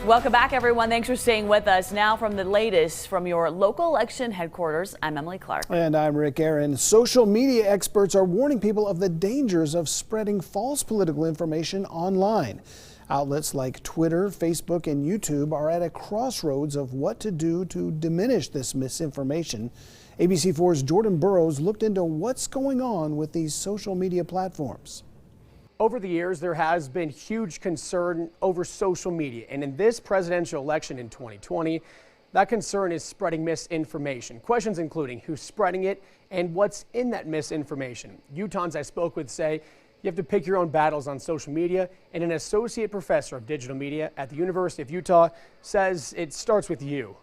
Welcome back, everyone. Thanks for staying with us. Now from the latest from your local election headquarters, I'm Emily Clark. And I'm Rick Aaron. Social media experts are warning people of the dangers of spreading false political information online. Outlets like Twitter, Facebook, and YouTube are at a crossroads of what to do to diminish this misinformation. ABC4's Jordan Burroughs looked into what's going on with these social media platforms. Over the years, there has been huge concern over social media, and in this presidential election in 2020, that concern is spreading misinformation. Questions including who's spreading it and what's in that misinformation. Utahns I spoke with say you have to pick your own battles on social media, and an associate professor of digital media at the University of Utah says it starts with you.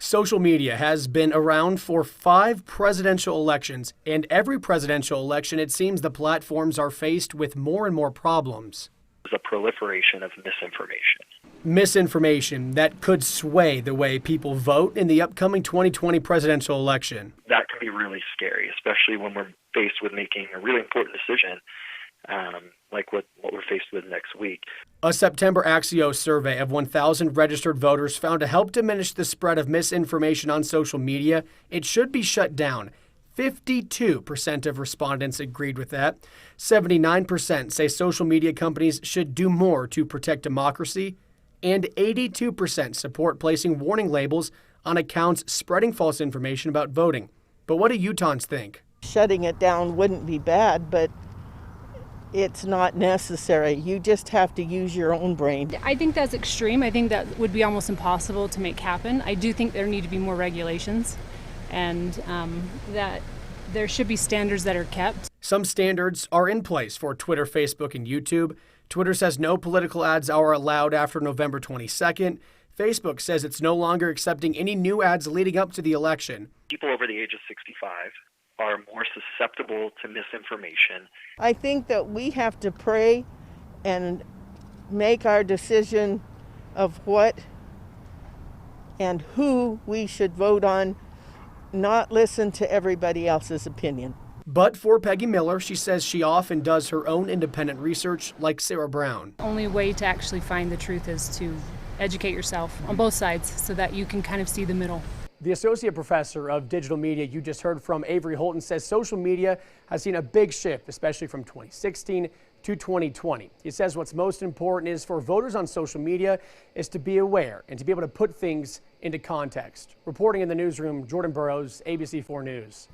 Social media has been around for 5 presidential elections, and every presidential election, it seems the platforms are faced with more and more problems. There's a proliferation of misinformation. Misinformation that could sway the way people vote in the upcoming 2020 presidential election. That can be really scary, especially when we're faced with making a really important decision, like what we're faced with next week. A September Axios survey of 1,000 registered voters found to help diminish the spread of misinformation on social media, it should be shut down. 52% of respondents agreed with that. 79% say social media companies should do more to protect democracy. And 82% support placing warning labels on accounts spreading false information about voting. But what do Utahns think? Shutting it down wouldn't be bad, but it's not necessary. You just have to use your own brain. I think that's extreme. I think that would be almost impossible to make happen. I do think there need to be more regulations and that there should be standards that are kept. Some standards are in place for Twitter, Facebook, and YouTube. Twitter says no political ads are allowed after November 22nd. Facebook says it's no longer accepting any new ads leading up to the election. People over the age of 65 are more susceptible to misinformation. I think that we have to pray and make our decision of what and who we should vote on, not listen to everybody else's opinion. But for Peggy Miller, she says she often does her own independent research like Sarah Brown. The only way to actually find the truth is to educate yourself on both sides so that you can kind of see the middle. The associate professor of digital media you just heard from, Avery Holton, says social media has seen a big shift, especially from 2016 to 2020. He says what's most important is for voters on social media is to be aware and to be able to put things into context. Reporting in the newsroom, Jordan Burroughs, ABC4 News.